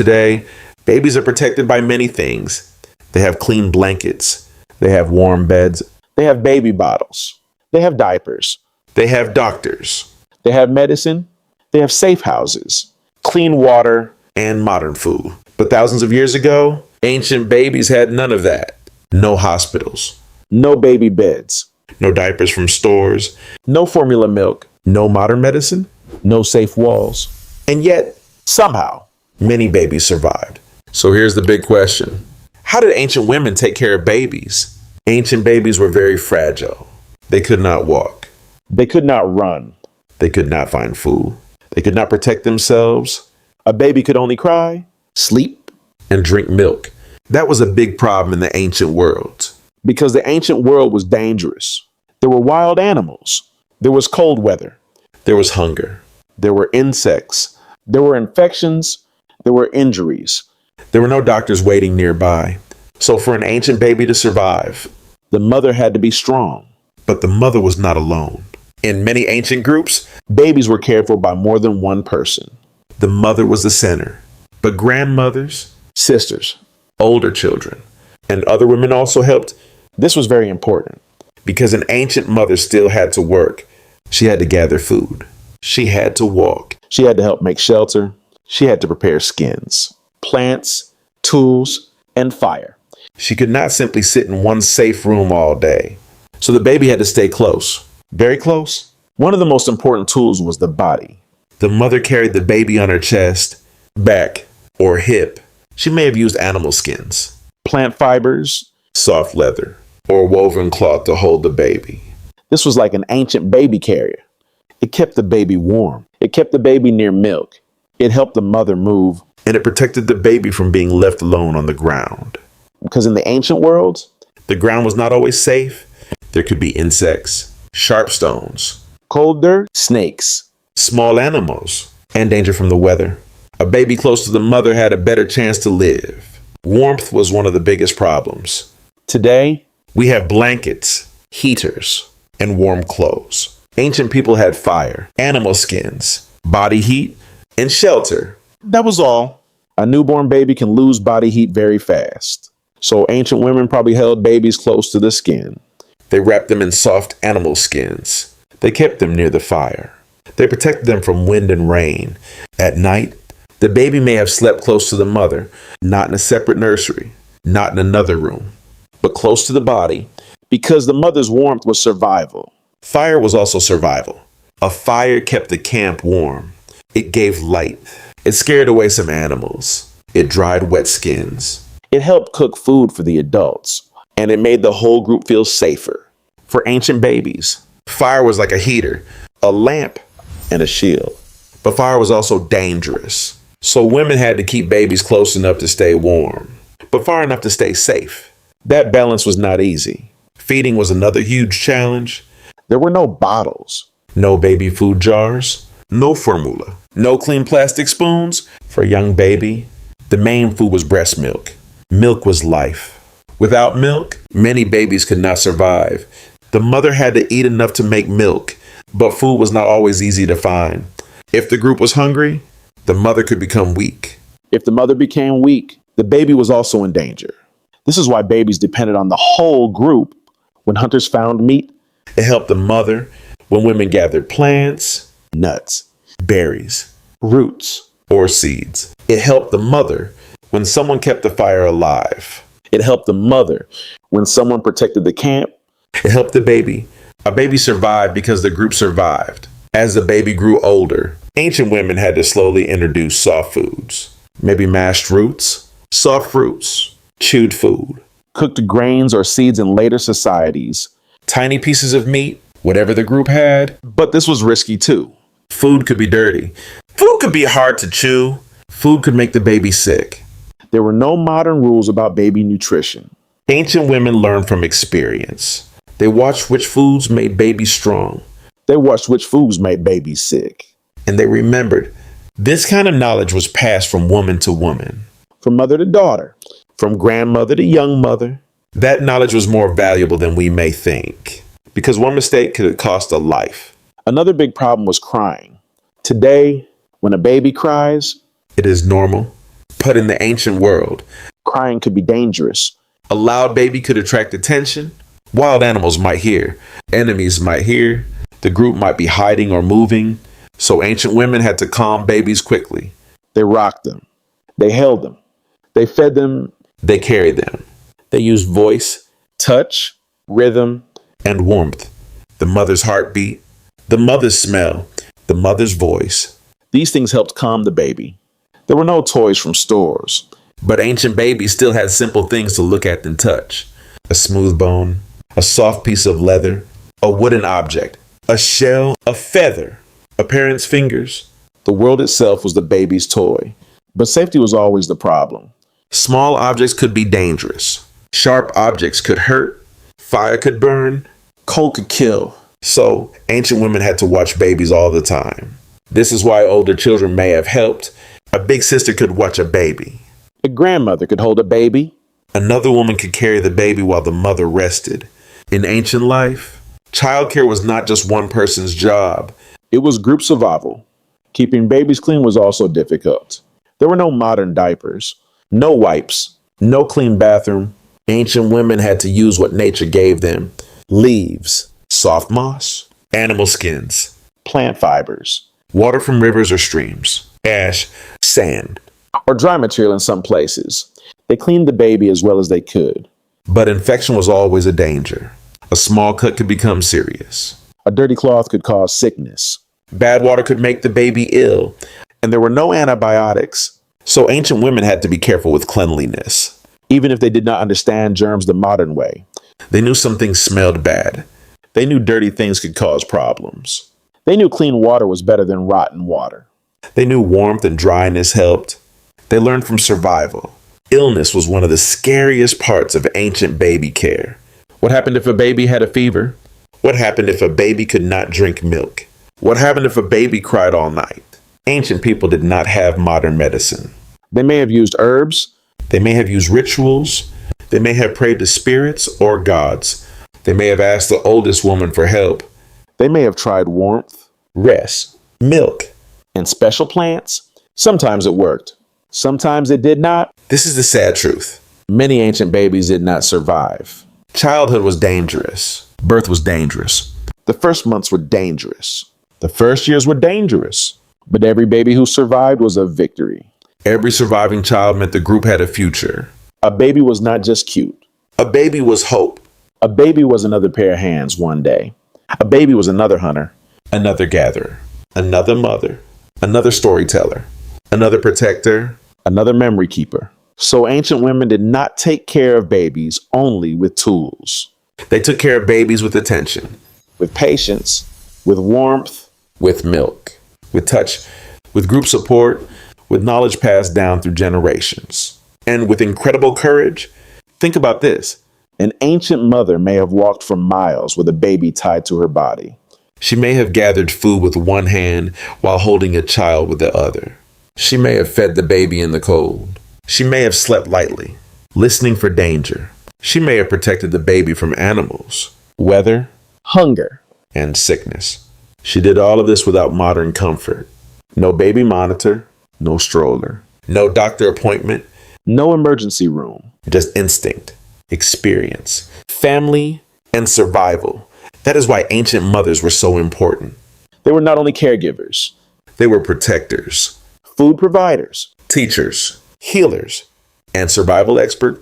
Today, babies are protected by many things. They have clean blankets. They have warm beds. They have baby bottles. They have diapers. They have doctors. They have medicine. They have safe houses, clean water, And modern food. But thousands of years ago, ancient babies had none of that. No hospitals. no baby beds, No diapers from stores. no formula milk, No modern medicine. no safe walls. And yet, Somehow, many babies survived. So here's the big question. How did ancient women take care of babies? Ancient babies were very fragile. They could not walk. they could not run. They could not find food. They could not protect themselves A baby could only cry, sleep, and drink milk. That was a big problem in the ancient world. because the ancient world was dangerous. There were wild animals. There was cold weather. There was hunger. There were insects. There were infections. There were injuries. There were no doctors waiting nearby. So for an ancient baby to survive, The mother had to be strong. but the mother was not alone. In many ancient groups, Babies were cared for by more than one person. the mother was the center. But grandmothers, Sisters. older children, and other women also helped This was very important. because an ancient mother still had to work. She had to gather food. She had to walk. She had to help make shelter. She had to prepare skins, plants, tools, and fire. She could not simply sit in one safe room all day. So the baby had to stay close, very close. One of the most important tools was the body. The mother carried the baby on her chest, back, or hip. She may have used animal skins, Plant fibers. soft leather, or woven cloth to hold the baby. This was like an ancient baby carrier. It kept the baby warm. It kept the baby near milk. It helped the mother move, And it protected the baby from being left alone on the ground. because in the ancient world, The ground was not always safe. There could be insects, sharp stones, cold dirt, snakes. small animals, and danger from the weather. A baby close to the mother had a better chance to live. Warmth was one of the biggest problems. Today, We have blankets, heaters, and warm clothes. Ancient people had fire, animal skins, body heat, and shelter. that was all. A newborn baby can lose body heat very fast. So ancient women probably held babies close to the skin. They wrapped them in soft animal skins. They kept them near the fire. They protected them from wind and rain. At night, the baby may have slept close to the mother, not in a separate nursery, not in another room, but close to the body. Because the mother's warmth was survival. Fire was also survival. A fire kept the camp warm. It gave light. It scared away some animals. It dried wet skins. It helped cook food for the adults, and it made the whole group feel safer. For ancient babies, fire was like a heater, a lamp, and a shield. But fire was also dangerous. So women had to keep babies close enough to stay warm, but far enough to stay safe. That balance was not easy. Feeding was another huge challenge. There were no bottles. No baby food jars, no formula, no clean plastic spoons. For a young baby, the main food was breast milk. Milk was life. Without milk, many babies could not survive. The mother had to eat enough to make milk, but food was not always easy to find. If the group was hungry, the mother could become weak. If the mother became weak, the baby was also in danger. This is why babies depended on the whole group. When hunters found meat, It helped the mother when women gathered plants, nuts, berries, roots. or seeds. It helped the mother when someone kept the fire alive. It helped the mother when someone protected the camp. It helped the baby. A baby survived because the group survived. As the baby grew older, ancient women had to slowly introduce soft foods. Maybe mashed roots, soft fruits, chewed food, Cooked grains or seeds in later societies. tiny pieces of meat, whatever the group had. But this was risky too. Food could be dirty. Food could be hard to chew. Food could make the baby sick. There were no modern rules about baby nutrition. Ancient women learned from experience. They watched which foods made babies strong, They watched which foods made babies sick. and they remembered this kind of knowledge was passed from woman to woman, From mother to daughter, from grandmother to young mother. That knowledge was more valuable than we may think, because one mistake could cost a life. Another big problem was crying. Today, when a baby cries, It is normal. But in the ancient world, Crying could be dangerous. a loud baby could attract attention. Wild animals might hear. Enemies might hear. The group might be hiding or moving. So ancient women had to calm babies quickly. They rocked them. They held them. They fed them. They carried them. They used voice, Touch, rhythm. and warmth. The mother's heartbeat, the mother's smell, the mother's voice. These things helped calm the baby. There were no toys from stores. But ancient babies still had simple things to look at and touch. A smooth bone, a soft piece of leather, a wooden object, a shell, a feather, a parent's fingers. The world itself was the baby's toy. But safety was always the problem. Small objects could be dangerous. Sharp objects could hurt. Fire could burn. Cold could kill. So ancient women had to watch babies all the time. This is why older children may have helped. A big sister could watch a baby. A grandmother could hold a baby. Another woman could carry the baby while the mother rested. In ancient life, childcare was not just one person's job. It was group survival. Keeping babies clean was also difficult. There were no modern diapers, no wipes, No clean bathroom. Ancient women had to use what nature gave them. Leaves, soft moss, animal skins, plant fibers, water from rivers or streams, ash, sand. or dry material in some places. They cleaned the baby as well as they could. But infection was always a danger. A small cut could become serious. A dirty cloth could cause sickness. Bad water could make the baby ill. And there were no antibiotics, So ancient women had to be careful with cleanliness. even if they did not understand germs the modern way. They knew some things smelled bad. They knew dirty things could cause problems. They knew clean water was better than rotten water. They knew warmth and dryness helped. They learned from survival. Illness was one of the scariest parts of ancient baby care. What happened if a baby had a fever? What happened if a baby could not drink milk? What happened if a baby cried all night? Ancient people did not have modern medicine. They may have used herbs. They may have used rituals. They may have prayed to spirits or gods. They may have asked the oldest woman for help. They may have tried warmth Rest, milk. and special plants. Sometimes it worked. Sometimes it did not. This is the sad truth. Many ancient babies did not survive. Childhood was dangerous. Birth was dangerous. The first months were dangerous. The first years were dangerous. But every baby who survived was a victory. Every surviving child meant the group had a future. A baby was not just cute. A baby was hope. A baby was another pair of hands one day. A baby was another hunter. Another gatherer. Another mother. Another storyteller. Another protector. Another memory keeper. So ancient women did not take care of babies only with tools, They took care of babies with attention, with patience, with warmth, with milk, with touch, with group support, with knowledge passed down through generations, and with incredible courage. Think about this. An ancient mother may have walked for miles with a baby tied to her body. She may have gathered food with one hand while holding a child with the other. She may have fed the baby in the cold. She may have slept lightly, listening for danger. She may have protected the baby from animals, weather, Hunger. and sickness. She did all of this without modern comfort. No baby monitor, no stroller, no doctor appointment, No emergency room. just instinct, experience, family, and survival. That is why ancient mothers were so important. They were not only caregivers, They were protectors, food providers, teachers, healers, and survival experts.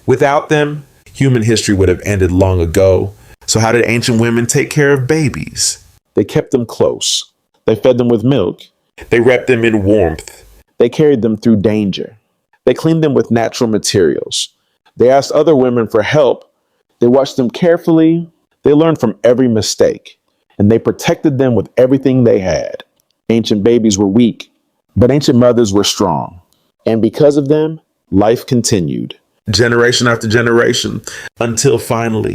Without them, human history would have ended long ago. So how did ancient women take care of babies? They kept them close. They fed them with milk. They wrapped them in warmth. They carried them through danger. They cleaned them with natural materials. They asked other women for help. They watched them carefully. They learned from every mistake. And they protected them with everything they had. Ancient babies were weak, but ancient mothers were strong. And because of them, life continued. Generation after generation, until finally